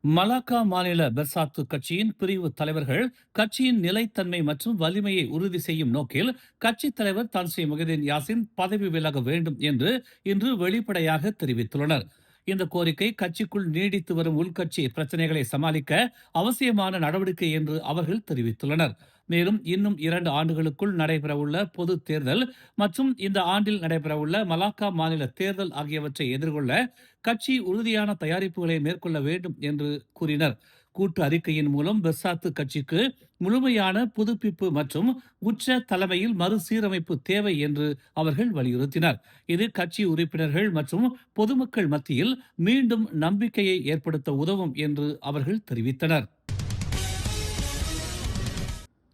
Malacca மாநில Bersatu கட்சியின் பிரிவு தலைவர்கள் கட்சியின் நிலைத்தன்மை மற்றும் வலிமையை உறுதி செய்யும் நோக்கில் கட்சித் தலைவர் தான்ஸ்ரீ முகதீன் யாசின் பதவி விலக வேண்டும் என்று இன்று வெளிப்படையாக தெரிவித்துள்ளனர். இந்த கோரிக்கை கட்சிக்குள் நீடித்து வரும் உள்கட்சி பிரச்சனைகளை சமாளிக்க அவசியமான நடவடிக்கை என்று அவர்கள் தெரிவித்துள்ளனர். மேலும் இன்னும் 2 ஆண்டுகளுக்குள் நடைபெறவுள்ள பொது தேர்தல் மற்றும் இந்த ஆண்டில் நடைபெறவுள்ள மலாக்கா மாநில தேர்தல் ஆகியவற்றை எதிர்கொள்ள கட்சி உறுதியான தயாரிப்புகளை மேற்கொள்ள வேண்டும் என்று கூறினர். கூட்டு அறிக்கையின் மூலம் பெர்சாத்து கட்சிக்கு முழுமையான புதுப்பிப்பு மற்றும் உச்ச தலைமையில் மறுசீரமைப்பு தேவை என்று அவர்கள் வலியுறுத்தினர். இது கட்சி உறுப்பினர்கள் மற்றும் பொதுமக்கள் மத்தியில் மீண்டும் நம்பிக்கையை ஏற்படுத்த உதவும் என்று அவர்கள் தெரிவித்தனர்.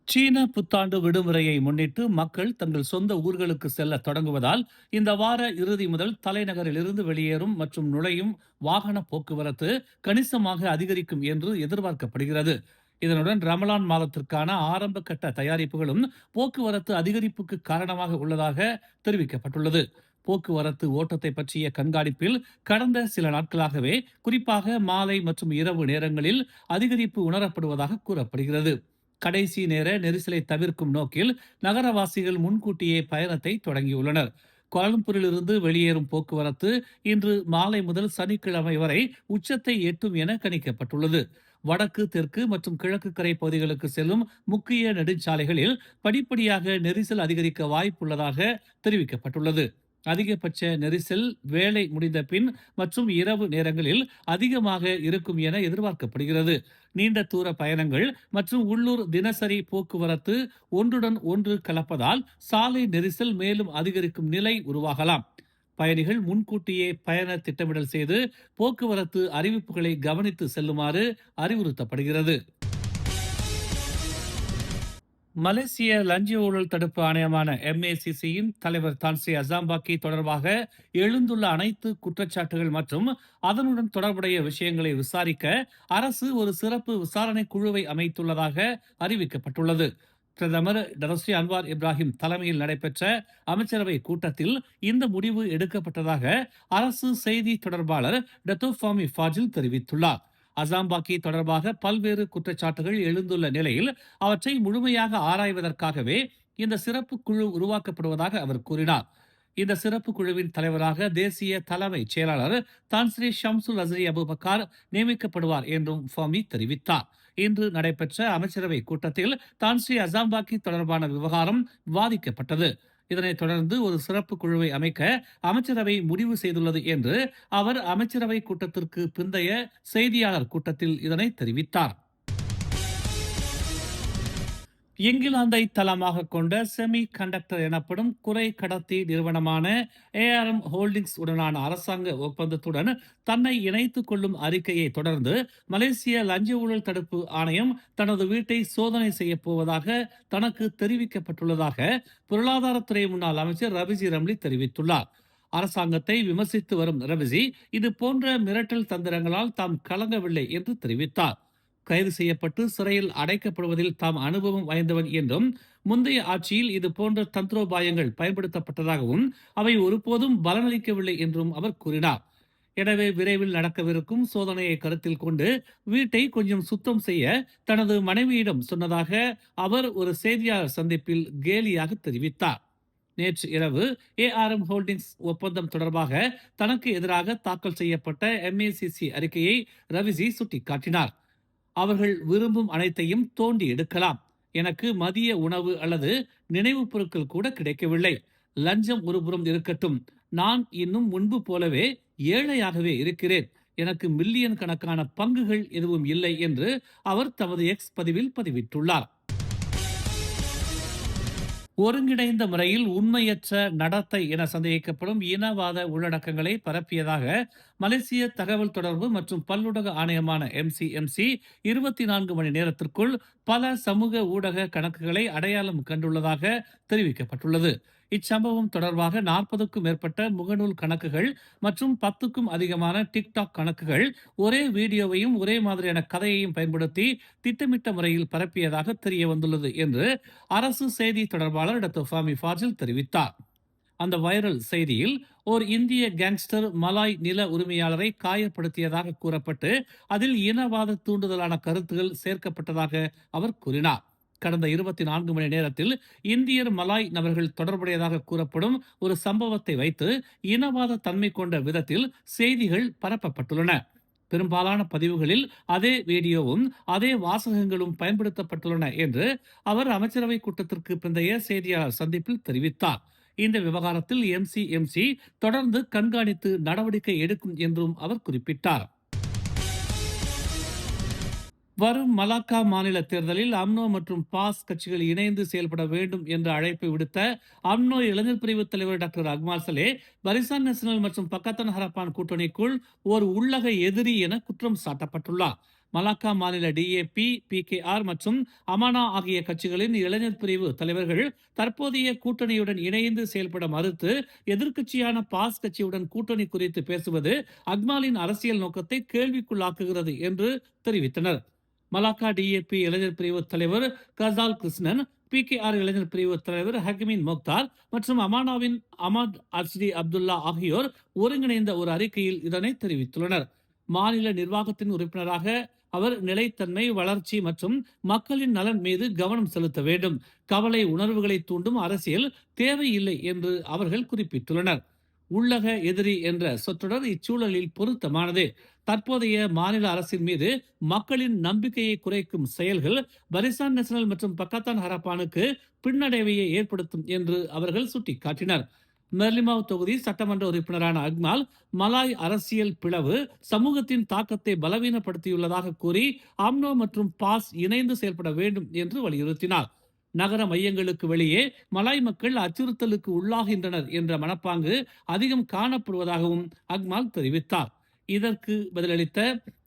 சீன புத்தாண்டு விடுமுறையை முன்னிட்டு மக்கள் தங்கள் சொந்த ஊர்களுக்கு செல்ல தொடங்குவதால் இந்த வார இறுதி முதல் தலைநகரிலிருந்து வெளியேறும் மற்றும் நுழையும் வாகன போக்குவரத்து கணிசமாக அதிகரிக்கும் என்று எதிர்பார்க்கப்படுகிறது. இதனுடன் ரமலான் மாதத்திற்கான ஆரம்ப கட்ட தயாரிப்புகளும் போக்குவரத்து அதிகரிப்புக்கு காரணமாக உள்ளதாக தெரிவிக்கப்பட்டுள்ளது. போக்குவரத்து ஓட்டத்தை பற்றிய கண்காணிப்பில் கடந்த சில நாட்களாகவே குறிப்பாக மாலை மற்றும் இரவு நேரங்களில் அதிகரிப்பு உணரப்படுவதாக கூறப்படுகிறது. கடைசி நேர நெரிசலை தவிர்க்கும் நோக்கில் நகரவாசிகள் முன்கூட்டியே பயணத்தை தொடங்கியுள்ளனர். கோலம்பூரிலிருந்து வெளியேறும் போக்குவரத்து இன்று மாலை முதல் சனிக்கிழமை வரை உச்சத்தை எட்டும் என கணிக்கப்பட்டுள்ளது. வடக்கு, தெற்கு மற்றும் கிழக்கு கரை பகுதிகளுக்கு செல்லும் முக்கிய நெடுஞ்சாலைகளில் படிப்படியாக நெரிசல் அதிகரிக்க வாய்ப்புள்ளதாக தெரிவிக்கப்பட்டுள்ளது. அதிகபட்ச நெரிசல் வேலை முடிந்த பின் மற்றும் இரவு நேரங்களில் அதிகமாக இருக்கும் என எதிர்பார்க்கப்படுகிறது. நீண்ட தூர பயணங்கள் மற்றும் உள்ளூர் தினசரி போக்குவரத்து ஒன்றுடன் ஒன்று கலப்பதால் சாலை நெரிசல் மேலும் அதிகரிக்கும் நிலை உருவாகலாம். பயணிகள் முன்கூட்டியே பயண திட்டமிடல் செய்து போக்குவரத்து அறிவிப்புகளை கவனித்து செல்லுமாறு அறிவுறுத்தப்படுகிறது. மலேசிய லஞ்ச ஊழல் தடுப்பு ஆணையமான MACCயின் தலைவர் தான்ஸ்ரீ அசாம்பாக்கி தொடர்பாக எழுந்துள்ள அனைத்து குற்றச்சாட்டுகள் மற்றும் அதனுடன் தொடர்புடைய விஷயங்களை விசாரிக்க அரசு ஒரு சிறப்பு விசாரணை குழுவை அமைத்துள்ளதாக அறிவிக்கப்பட்டுள்ளது. பிரதமர் டரஸ்ரீ அன்வார் இப்ராஹிம் தலைமையில் நடைபெற்ற அமைச்சரவை கூட்டத்தில் இந்த முடிவு எடுக்கப்பட்டதாக அரசு செய்தி தொடர்பாளர் டத்தோஃபாமி ஃபாஜில் தெரிவித்துள்ளார். அசாம்பாக்கி தொடர்பாக பல்வேறு குற்றச்சாட்டுகள் எழுந்துள்ள நிலையில் அவற்றை முழுமையாக ஆராய்வதற்காகவே இந்த சிறப்பு குழு உருவாக்கப்படுவதாக அவர் கூறினார். இந்த சிறப்பு குழுவின் தலைவராக தேசிய தலைமை செயலாளர் தான்ஸ்ரீ ஷம்சுல் அஸ்ரி அபுபக்கார் நியமிக்கப்படுவார் என்றும் ஃபாமி தெரிவித்தார். இன்று நடைபெற்ற அமைச்சரவை கூட்டத்தில் தான்ஸ்ரீ அசாம்பாக்கி தொடர்பான விவகாரம் விவாதிக்கப்பட்டது. இதனைத் தொடர்ந்து ஒரு சிறப்பு குழுவை அமைக்க அமைச்சரவை முடிவு செய்துள்ளது என்று அவர் அமைச்சரவை கூட்டத்திற்கு பிந்தைய செய்தியாளர் கூட்டத்தில் இதனை தெரிவித்தார். இங்கிலாந்தை தளமாக கொண்ட செமி கண்டக்டர் எனப்படும் குறை கடத்தி நிறுவனமான ARM ஹோல்டிங்ஸ் உடனான அரசாங்க ஒப்பந்தத்துடன் தன்னை இணைத்துக் கொள்ளும் அறிக்கையை தொடர்ந்து மலேசிய லஞ்ச ஊழல் தடுப்பு ஆணையம் தனது வீட்டை சோதனை செய்யப் போவதாக தனக்கு தெரிவிக்கப்பட்டுள்ளதாக பொருளாதாரத்துறை முன்னாள் அமைச்சர் ரபிஜி ரம்லி தெரிவித்துள்ளார். அரசாங்கத்தை விமர்சித்து வரும் ரபிஜி இது போன்ற மிரட்டல் தந்திரங்களால் தாம் கலங்கவில்லை என்று தெரிவித்தார். கைது செய்யப்பட்டு சிறையில் அடைக்கப்படுவதில் தாம் அனுபவம் வாய்ந்தவன் என்றும் முந்தைய ஆட்சியில் இது போன்ற தந்திரோபாயங்கள் பயன்படுத்தப்பட்டதாகவும் அவை ஒருபோதும் பலனளிக்கவில்லை என்றும் அவர் கூறினார். எனவே விரைவில் நடக்கவிருக்கும் சோதனையை கருத்தில் கொண்டு வீட்டை கொஞ்சம் சுத்தம் செய்ய தனது மனைவியிடம் சொன்னதாக அவர் ஒரு செய்தியாளர் சந்திப்பில் கேலியாக தெரிவித்தார். நேற்று இரவு ARM ஹோல்டிங்ஸ் ஒப்பந்தம் தொடர்பாக தனக்கு எதிராக தாக்கல் செய்யப்பட்ட MACC அறிக்கையை ரவிஜி சுட்டிக்காட்டினார். அவர்கள் விரும்பும் அனைத்தையும் தோண்டி எடுக்கலாம். எனக்கு மதிய உணவு அல்லது நினைவுப் பொருட்கள் கூட கிடைக்கவில்லை. லஞ்சம் ஒருபுறம் இருக்கட்டும், நான் இன்னும் முன்பு போலவே ஏழையாகவே இருக்கிறேன். எனக்கு மில்லியன் கணக்கான பங்குகள் எதுவும் இல்லை என்று அவர் தமது X பதிவில் பதிவிட்டுள்ளார். ஒருங்கிணைந்த முறையில் உண்மையற்ற நடத்தை என சந்தேகிக்கப்படும் இனவாத உள்ளடக்கங்களை பரப்பியதாக மலேசிய தகவல் தொடர்பு மற்றும் பல்லுலக ஆணையமான MCMC 24 மணி நேரத்திற்குள் பல சமூக ஊடக கணக்குகளை அடையாளம் கண்டுள்ளதாக தெரிவிக்கப்பட்டுள்ளது. இச்சம்பவம் தொடர்பாக 40க்கும் மேற்பட்ட முகநூல் கணக்குகள் மற்றும் 10க்கும் அதிகமான டிக்டாக் கணக்குகள் ஒரே வீடியோவையும் ஒரே மாதிரியான கதையையும் பயன்படுத்தி திட்டமிட்ட முறையில் பரப்பியதாக தெரிய வந்துள்ளது என்று அரசு செய்தி தொடர்பாளர் டாக்டர் ஃபாமி ஃபாஜில் தெரிவித்தார். அந்த வைரல் செய்தியில் ஓர் இந்திய கேங்ஸ்டர் மலாய் நில உரிமையாளரை காயப்படுத்தியதாக கூறப்பட்டு அதில் இனவாத தூண்டுதலான கருத்துகள் சேர்க்கப்பட்டதாக அவர் கூறினார். கடந்த 24 மணி நேரத்தில் இந்தியர் மலாய் நபர்கள் தொடர்புடையதாக கூறப்படும் ஒரு சம்பவத்தை வைத்து இனவாத தன்மை கொண்ட விதத்தில் செய்திகள் பரப்பப்பட்டுள்ளன. பெரும்பாலான பதிவுகளில் அதே வீடியோவும் அதே வாசகங்களும் பயன்படுத்தப்பட்டுள்ளன என்று அவர் அமைச்சரவை கூட்டத்திற்கு பிந்தைய செய்தியாளர் சந்திப்பில் தெரிவித்தார். இந்த விவகாரத்தில் எம்சி தொடர்ந்து கண்காணித்து நடவடிக்கை எடுக்கும் என்றும் அவர் குறிப்பிட்டார். வரும் மலாக்கா மாநில தேர்தலில் அம்னோ மற்றும் பாஸ் கட்சிகள் இணைந்து செயல்பட வேண்டும் என்ற அழைப்பை விடுத்த அம்னோ இளைஞர் பிரிவு தலைவர் டாக்டர் அக்மால் சலே பரிசான் நேஷனல் மற்றும் பக்கத்தன் ஹரப்பான் கூட்டணிக்குள் ஒரு உள்ளக எதிரி என குற்றம் சாட்டப்பட்டுள்ளார். மலாக்கா மாநில டிஏபி, பிகேஆர் மற்றும் அமானா ஆகிய கட்சிகளின் இளைஞர் பிரிவு தலைவர்கள் தற்போதைய கூட்டணியுடன் இணைந்து செயல்பட மறுத்து எதிர்க்கட்சியான பாஸ் கட்சியுடன் கூட்டணி குறித்து பேசுவது அக்மாலின் அரசியல் நோக்கத்தை கேள்விக்குள்ளாக்குகிறது என்று தெரிவித்தனர். மலாக்கா டிஏபி இளைஞர் பிரிவு தலைவர் கசால் கிருஷ்ணன், பிகேஆர் இளைஞர் பிரிவு தலைவர் ஹக்கிமின் மொக்தார் மற்றும் அமானாவின் அமத் அஸ்டி அப்துல்லா ஆகியோர் ஒருங்கிணைந்த ஒரு அறிக்கையில் இதனை தெரிவித்துள்ளனர். மாநில நிர்வாகத்தின் உறுப்பினராக அவர் நிலைத்தன்மை, வளர்ச்சி மற்றும் மக்களின் நலன் மீது கவனம் செலுத்த வேண்டும். கவலை உணர்வுகளை தூண்டும் அரசியல் தேவையில்லை என்று அவர்கள் குறிப்பிட்டுள்ளனர். உள்ளக எதிரி என்ற சொற்றொடர் இச்சூழலில் பொருத்தமானது. தற்போதைய மாநில அரசின் மீது மக்களின் நம்பிக்கையை குறைக்கும் செயல்கள் பரிசான் நேஷனல் மற்றும் பக்கத்தான் ஹரப்பானுக்கு பின்னடைவையை ஏற்படுத்தும் என்று அவர்கள் சுட்டிக்காட்டினர். மெர்லிமாவ் தொகுதி சட்டமன்ற உறுப்பினரான அக்மால் மலாய் அரசியல் பிளவு சமூகத்தின் தாக்கத்தை பலவீனப்படுத்தியுள்ளதாக கூறி அம்னோ மற்றும் பாஸ் இணைந்து செயல்பட வேண்டும் என்று வலியுறுத்தினார். நகர மையங்களுக்கு வெளியே மலாய் மக்கள் அச்சுறுத்தலுக்கு உள்ளாகின்றனர் என்ற மனப்பாங்கு அதிகம் காணப்படுவதாகவும் அக்மால் தெரிவித்தார். இதற்கு பதிலளித்த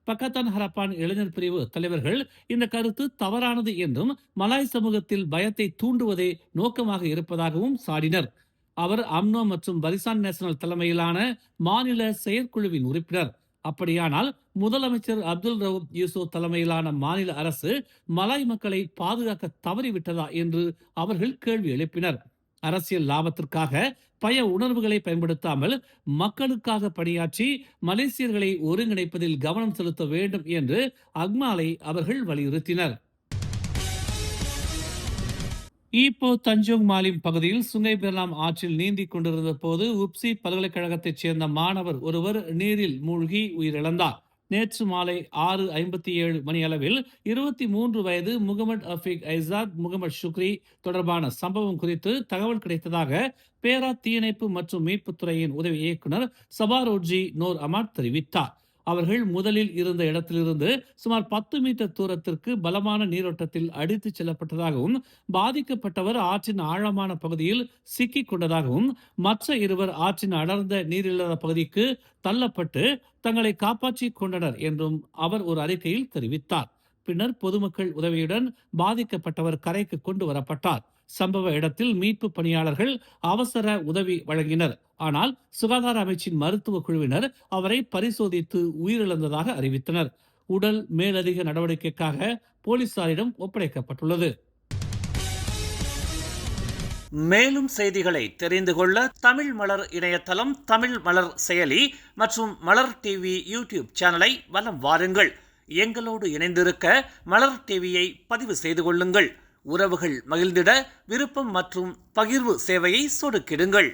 பக்கத்தான் ஹரப்பான் இளைஞர் பிரிவு தலைவர்கள் இந்த கருத்து தவறானது என்றும் மலாய் சமூகத்தில் பயத்தை தூண்டுவதே நோக்கமாக இருப்பதாகவும் சாடினர். அவர் அம்னோ மற்றும் பரிசான் நேஷனல் தலைமையிலான மாநில செயற்குழுவின் உறுப்பினர். அப்படியானால் முதலமைச்சர் அப்துல் ரவுப் யூசோ தலைமையிலான மாநில அரசு மலாய் மக்களை பாதுகாக்க தவறிவிட்டதா என்று அவர்கள் கேள்வி எழுப்பினர். அரசியல் லாபத்திற்காக பய உணர்வுகளை பயன்படுத்தாமல் மக்களுக்காக பணியாற்றி மலேசியர்களை ஒருங்கிணைப்பதில் கவனம் செலுத்த வேண்டும் என்று அக்மாலை அவர்கள் வலியுறுத்தினர். ஈப்போ தஞ்சோங் மாலிம் பகுதியில் சுங்கை பெர்லாம் ஆற்றில் நீந்திக் கொண்டிருந்த போது உப்சி பல்கலைக்கழகத்தைச் சேர்ந்த மாணவர் ஒருவர் நீரில் மூழ்கி உயிரிழந்தார். நேற்று மாலை 6:57 மணி அளவில் 23 வயது முகமது அஃபீக் ஐசாத் முகமது ஷுக்ரி தொடர்பான சம்பவம் குறித்து தகவல் கிடைத்ததாக பேரா தீயணைப்பு மற்றும் மீட்புத்துறையின் உதவி இயக்குனர் சபாரோஜி நோர் அமாட் தெரிவித்தார். அவர்கள் முதலில் இருந்த இடத்திலிருந்து சுமார் 10 மீட்டர் தூரத்திற்கு பலமான நீரோட்டத்தில் அடித்துச் செல்லப்பட்டதாகவும் பாதிக்கப்பட்டவர் ஆற்றின் ஆழமான பகுதியில் சிக்கிக் கொண்டதாகவும் மற்ற இருவர் ஆற்றின் அடர்ந்த நீரில்லாத பகுதிக்கு தள்ளப்பட்டு தங்களை காப்பாற்றிக் கொண்டனர் என்றும் அவர் ஒரு அறிக்கையில் தெரிவித்தார். பின்னர் பொதுமக்கள் உதவியுடன் பாதிக்கப்பட்டவர் கரைக்கு கொண்டு வரப்பட்டார். சம்பவ இடத்தில் மீட்பு பணியாளர்கள் அவசர உதவி வழங்கினர். ஆனால் சுகாதார அமைச்சின் மருத்துவ குழுவினர் அவரை பரிசோதித்து உயிரிழந்ததாக அறிவித்தனர். உடல் மேலதிக நடவடிக்கைக்காக போலீசாரிடம் ஒப்படைக்கப்பட்டுள்ளது. மேலும் செய்திகளை தெரிந்து கொள்ள தமிழ் மலர் இணையதளம், தமிழ் மலர் செயலி மற்றும் மலர் டிவி யூடியூப் சேனலை வலம் வாருங்கள். எங்களோடு இணைந்திருக்க மலர் டிவியை பதிவு செய்து கொள்ளுங்கள். உறவுகள் மகிழ்ந்திட விருப்பம் மற்றும் பகிர்வு சேவையை சொடுக்கிடுங்கள்.